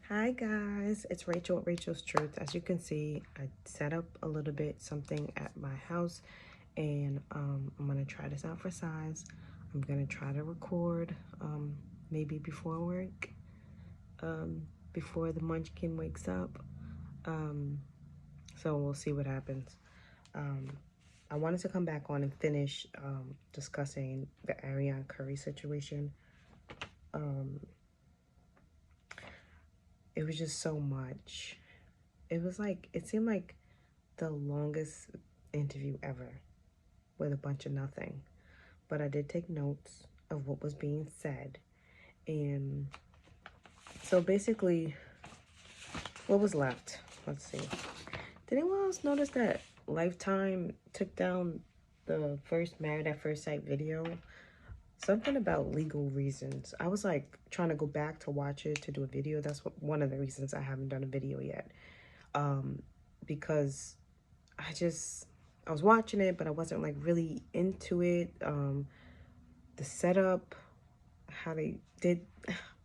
Hi guys, it's Rachel at Rachel's Truth. As you can see, I set up a little bit something at my house, and I'm gonna try this out for size. I'm gonna try to record maybe before work, before the munchkin wakes up. Um, so we'll see what happens. Um, I wanted to come back on and finish discussing the Arionne Curry situation. Um, it was just so much. It seemed like the longest interview ever with a bunch of nothing. But I did take notes of what was being said. And so basically, what was left? Let's see. Did anyone else notice that Lifetime took down the first Married at First Sight video? Something about legal reasons. I was like trying to go back to watch it to do a video. That's one of the reasons I haven't done a video yet. Because I was watching it, but I wasn't like really into it. The setup, how they did,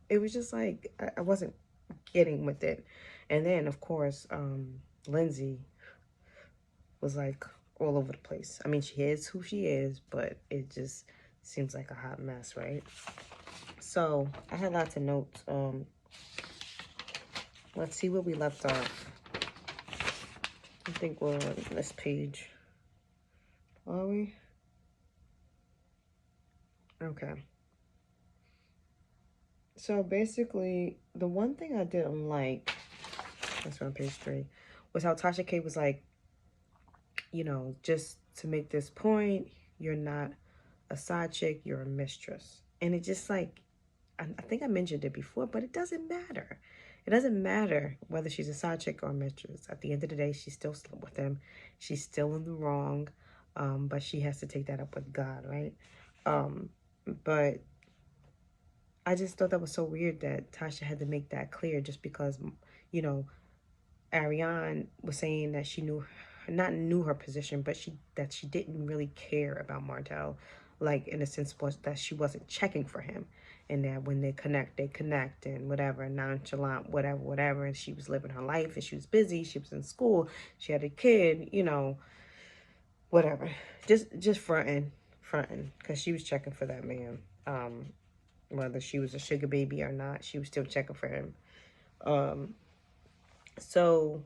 it was just like I wasn't getting with it. And then of course, Lindsay was like all over the place. I mean, she is who she is, but it just seems like a hot mess, right? So I had lots of notes. Let's see where we left off. I think we're on this page. Are we? Okay. So basically, the one thing I didn't like, that's on page 3, was how Tasha K was like, you know, just to make this point, you're not a side chick, you're a mistress. And it just like, I think I mentioned it before, but it doesn't matter. It doesn't matter whether she's a side chick or a mistress. At the end of the day, she's still slept with him. She's still in the wrong, but she has to take that up with God, right? But I just thought that was so weird that Tasha had to make that clear just because, you know, Arionne was saying that she not knew her position, but that she didn't really care about Martell, like in a sense was that she wasn't checking for him, and that when they connect, and whatever, nonchalant, whatever. And she was living her life, and she was busy. She was in school. She had a kid, you know, whatever. Just fronting, because she was checking for that man. Whether she was a sugar baby or not, she was still checking for him. So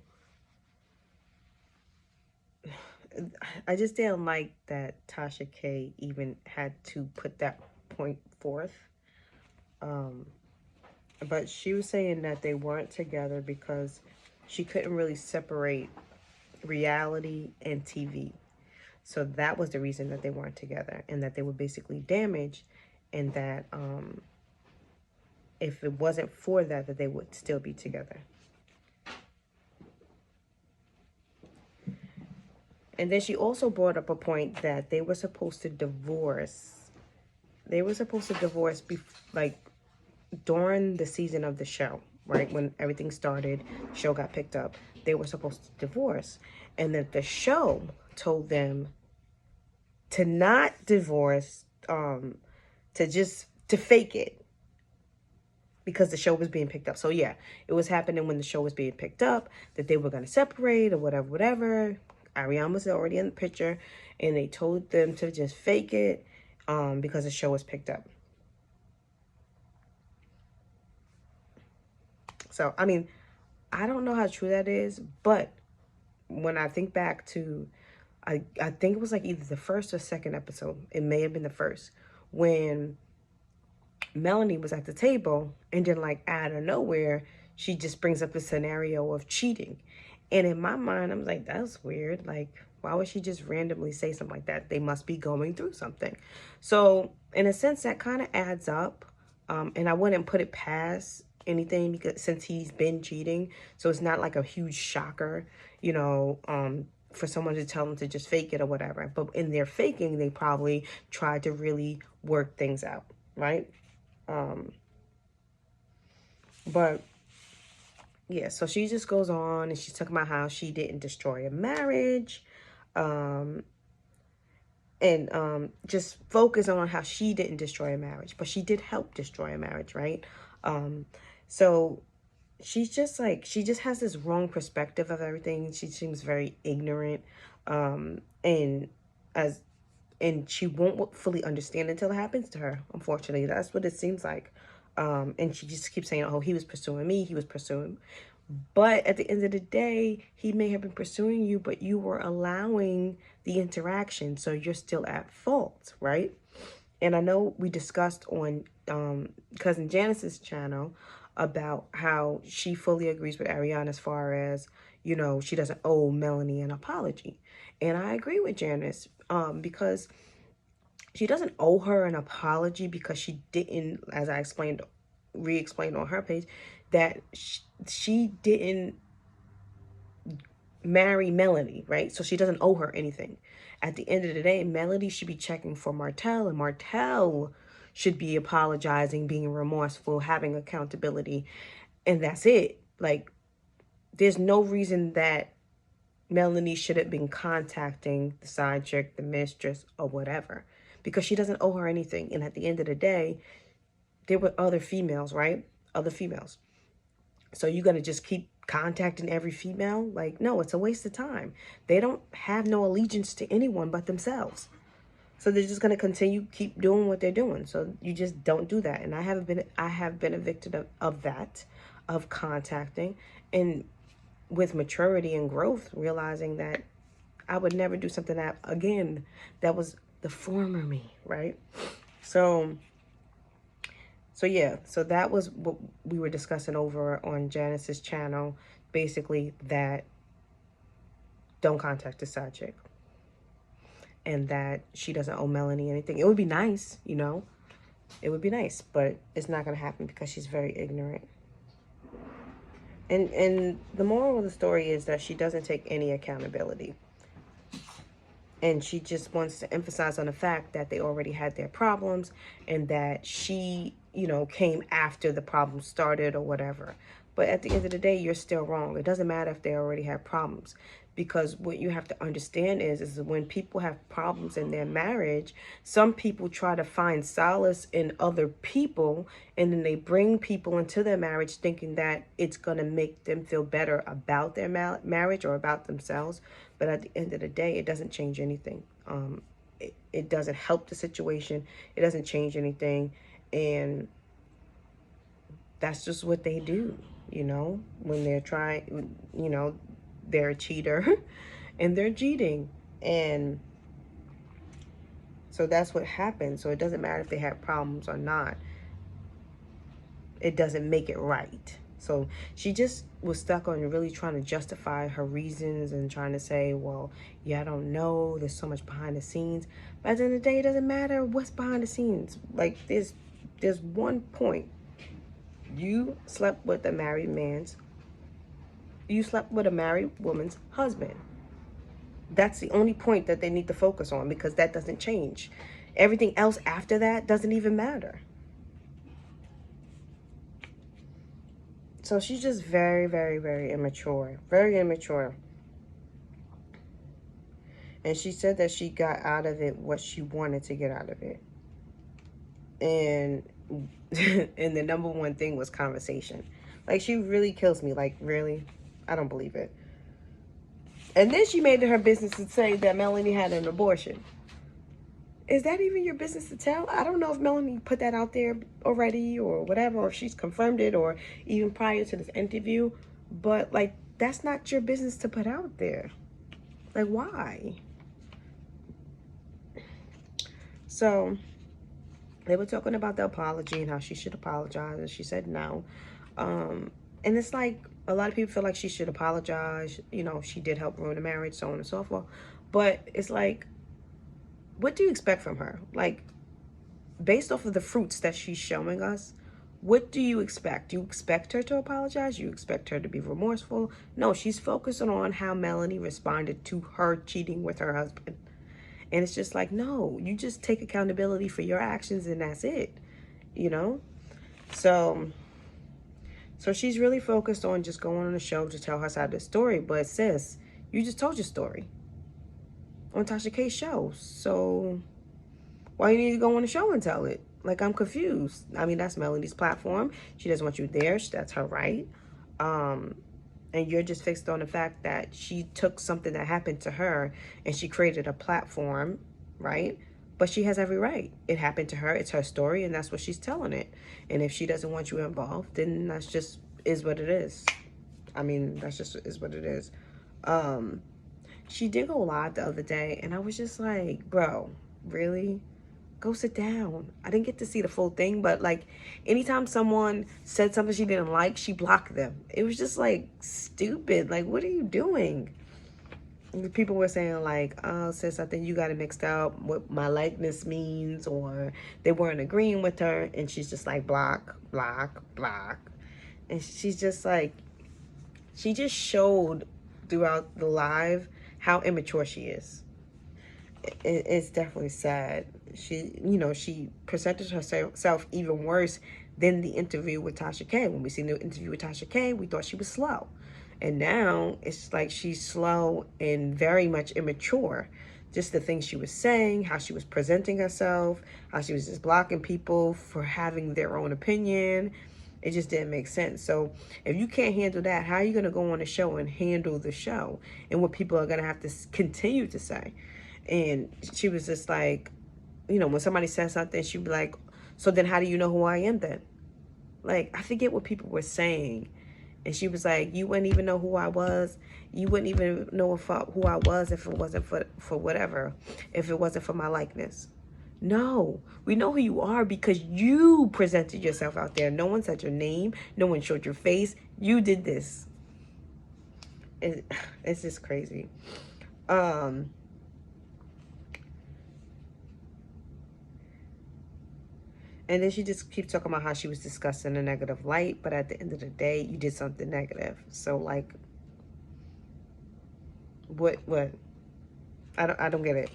I just didn't like that Tasha K even had to put that point forth. But she was saying that they weren't together because she couldn't really separate reality and TV. So that was the reason that they weren't together, and that they were basically damaged, and that if it wasn't for that, that they would still be together. And then she also brought up a point that they were supposed to divorce. They were supposed to divorce like during the season of the show, right? When everything started, the show got picked up. They were supposed to divorce, and that the show told them to not divorce, to fake it because the show was being picked up. So yeah, it was happening when the show was being picked up that they were going to separate or whatever. Arionne was already in the picture, and they told them to just fake it because the show was picked up. So, I mean, I don't know how true that is, but when I think back to, I think it was like either the first or second episode, it may have been the first, when Melanie was at the table, and then like out of nowhere, she just brings up the scenario of cheating. And in my mind, I'm like, that's weird. Like, why would she just randomly say something like that? They must be going through something. So in a sense, that kind of adds up. And I wouldn't put it past anything because since he's been cheating, so it's not like a huge shocker, you know, for someone to tell them to just fake it or whatever. But in their faking, they probably tried to really work things out, right? But yeah, so she just goes on and she's talking about how she didn't destroy a marriage, um, and just focus on how she didn't destroy a marriage, but she did help destroy a marriage, right? So she's just like, she just has this wrong perspective of everything. She seems very ignorant. And as and she won't fully understand until it happens to her. Unfortunately, that's what it seems like. And she just keeps saying, "Oh, he was pursuing me. He was pursuing." But at the end of the day, he may have been pursuing you, but you were allowing the interaction, so you're still at fault, right? And I know we discussed on cousin Janice's channel about how she fully agrees with Arionne as far as, you know, she doesn't owe Melanie an apology. And I agree with Janice because she doesn't owe her an apology because she didn't, as I explained, re-explained on her page, that she didn't marry Melanie, right? So she doesn't owe her anything. At the end of the day, Melanie should be checking for Martell, and Martell should be apologizing, being remorseful, having accountability, and that's it. Like, there's no reason that Melanie should have been contacting the side chick, the mistress, or whatever, because she doesn't owe her anything. And at the end of the day, there were other females, right? Other females. So you're going to just keep contacting every female? Like, no, it's a waste of time. They don't have no allegiance to anyone but themselves. So they're just going to continue, keep doing what they're doing. So you just don't do that. And I have been a victim of that, of contacting. And with maturity and growth, realizing that I would never do something that, again, that was the former me, right? So yeah, so that was what we were discussing over on Janice's channel. Basically, that don't contact the side chick. And that she doesn't owe Melanie anything. It would be nice, you know. It would be nice, but it's not going to happen because she's very ignorant. And the moral of the story is that she doesn't take any accountability. And she just wants to emphasize on the fact that they already had their problems and that she, you know, came after the problem started or whatever. But at the end of the day, you're still wrong. It doesn't matter if they already have problems. Because what you have to understand is when people have problems in their marriage, some people try to find solace in other people, and then they bring people into their marriage thinking that it's going to make them feel better about their marriage or about themselves. But at the end of the day, it doesn't change anything. It doesn't help the situation. It doesn't change anything. And that's just what they do, you know, when they're trying, you know, they're a cheater and they're cheating. And so that's what happens. So it doesn't matter if they have problems or not. It doesn't make it right. So she just was stuck on really trying to justify her reasons and trying to say, well, yeah, I don't know. There's so much behind the scenes. But at the end of the day, it doesn't matter what's behind the scenes. Like, there's one point. You slept with a married man's, you slept with a married woman's husband. That's the only point that they need to focus on, because that doesn't change. Everything else after that doesn't even matter. So she's just very, very, very immature. Very immature. And she said that she got out of it what she wanted to get out of it. And and the number one thing was conversation. Like, she really kills me. Like, really? I don't believe it. And then she made it her business to say that Melanie had an abortion. Is that even your business to tell? I don't know if Melanie put that out there already or whatever, or if she's confirmed it, or even prior to this interview. But, like, that's not your business to put out there. Like, why? So they were talking about the apology and how she should apologize, and she said no. And it's like, a lot of people feel like she should apologize. You know, she did help ruin the marriage, so on and so forth. But it's like, what do you expect from her? Like, based off of the fruits that she's showing us, what do you expect? Do you expect her to apologize? You expect her to be remorseful? No, she's focusing on how Melanie responded to her cheating with her husband. And it's just like, no, you just take accountability for your actions and that's it, you know? So she's really focused on just going on the show to tell her side of the story. But sis, you just told your story on Tasha K's show. So why you need to go on the show and tell it? Like, I'm confused. I mean, that's Melanie's platform. She doesn't want you there. That's her right. And you're just fixed on the fact that she took something that happened to her and she created a platform, right? But she has every right. It happened to her. It's her story, and that's what she's telling it. And if she doesn't want you involved, then that's just is what it is. I mean, that's just is what it is. She did go live the other day, and I was just like, bro, really? Go sit down. I didn't get to see the full thing, but like anytime someone said something she didn't like, she blocked them. It was just like stupid. Like, what are you doing? And people were saying like, oh, sis, I think you got it mixed up what my likeness means, or they weren't agreeing with her, and she's just like block, block, block. And she's just like, she just showed throughout the live how immature she is. It's definitely sad. She, you know, she presented herself even worse than the interview with Tasha K. When we seen the interview with Tasha K, we thought she was slow. And now it's like she's slow and very much immature. Just the things she was saying, how she was presenting herself, how she was just blocking people for having their own opinion. It just didn't make sense. So if you can't handle that, how are you going to go on a show and handle the show and what people are going to have to continue to say? And she was just like, you know, when somebody says something, she'd be like, so then how do you know who I am then? Like, I forget what people were saying. And she was like, you wouldn't even know who I was. You wouldn't even know who I was if it wasn't for whatever, if it wasn't for my likeness. No, we know who you are because you presented yourself out there. No one said your name. No one showed your face. You did this. It's just crazy. And then she just keeps talking about how she was discussed in a negative light, but at the end of the day, you did something negative. So like, what? I don't get it.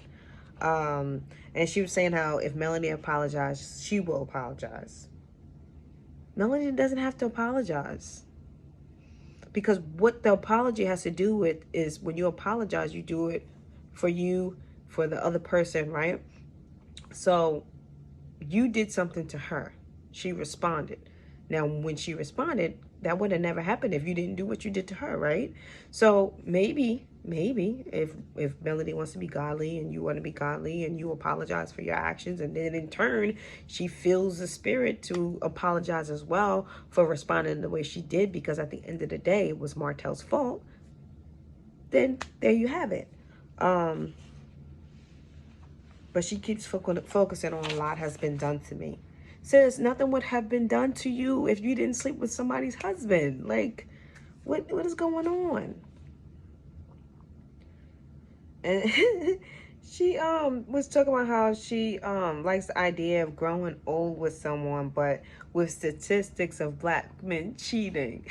And she was saying how if Melanie apologized, she will apologize. Melanie doesn't have to apologize. Because what the apology has to do with is when you apologize, you do it for you, for the other person, right? So you did something to her. She responded. Now, when she responded, that would have never happened if you didn't do what you did to her, right? So maybe if Melody wants to be godly and you want to be godly and you apologize for your actions, and then in turn she feels the spirit to apologize as well for responding the way she did, because at the end of the day it was Martell's fault, then there you have it. But she keeps focusing on a lot has been done to me. Sis, nothing would have been done to you if you didn't sleep with somebody's husband. Like, what is going on? And she was talking about how she likes the idea of growing old with someone, but with statistics of black men cheating.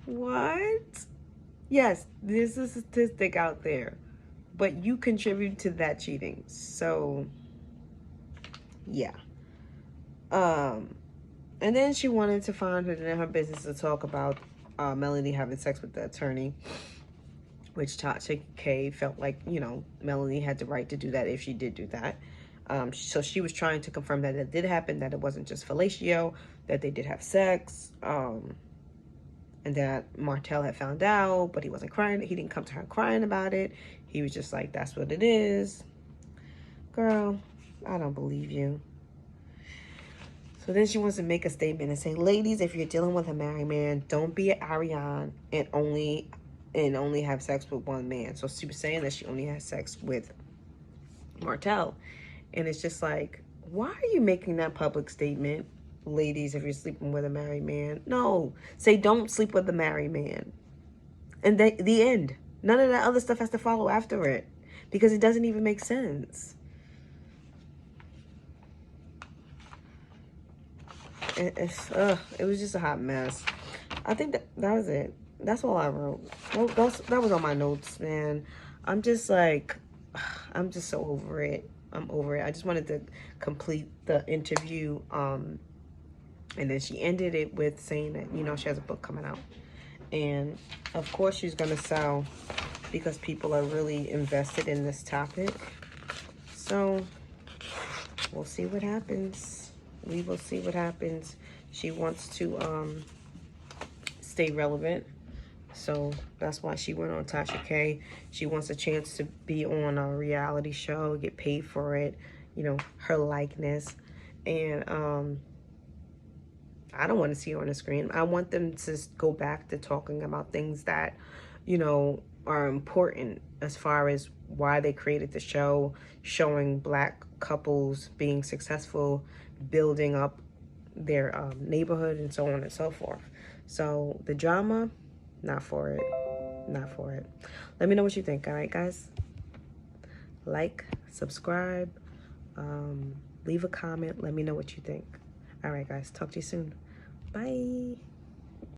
What? Yes, there's a statistic out there, but you contribute to that cheating. So yeah. And then she wanted to find it in her business to talk about Melanie having sex with the attorney, which Tasha K felt like, you know, Melanie had the right to do that if she did do that. So she was trying to confirm that it did happen, that it wasn't just fellatio, that they did have sex, and that Martell had found out, but he wasn't crying. He didn't come to her crying about it. He was just like, that's what it is. Girl, I don't believe you. So then she wants to make a statement and say, ladies, if you're dealing with a married man, don't be an Arionne and only have sex with one man. So she was saying that she only has sex with Martell. And it's just like, why are you making that public statement? Ladies, if you're sleeping with a married man, no, say don't sleep with a married man. And the end. None of that other stuff has to follow after it, because it doesn't even make sense. It was just a hot mess. I think that was it. That's all I wrote. That was on my notes, man. I'm just like, I'm just so over it. I'm over it. I just wanted to complete the interview. And then she ended it with saying that, you know, she has a book coming out. And of course she's going to sell, because people are really invested in this topic. So we'll see what happens. We will see what happens. She wants to stay relevant. So that's why she went on Tasha K. She wants a chance to be on a reality show, get paid for it, you know, her likeness. And I don't want to see her on the screen. I want them to go back to talking about things that, you know, are important as far as why they created the show, showing black couples being successful, building up their neighborhood, and so on and so forth. So the drama, not for it. Not for it. Let me know what you think. All right, guys. Like, subscribe, leave a comment. Let me know what you think. All right, guys. Talk to you soon. Bye.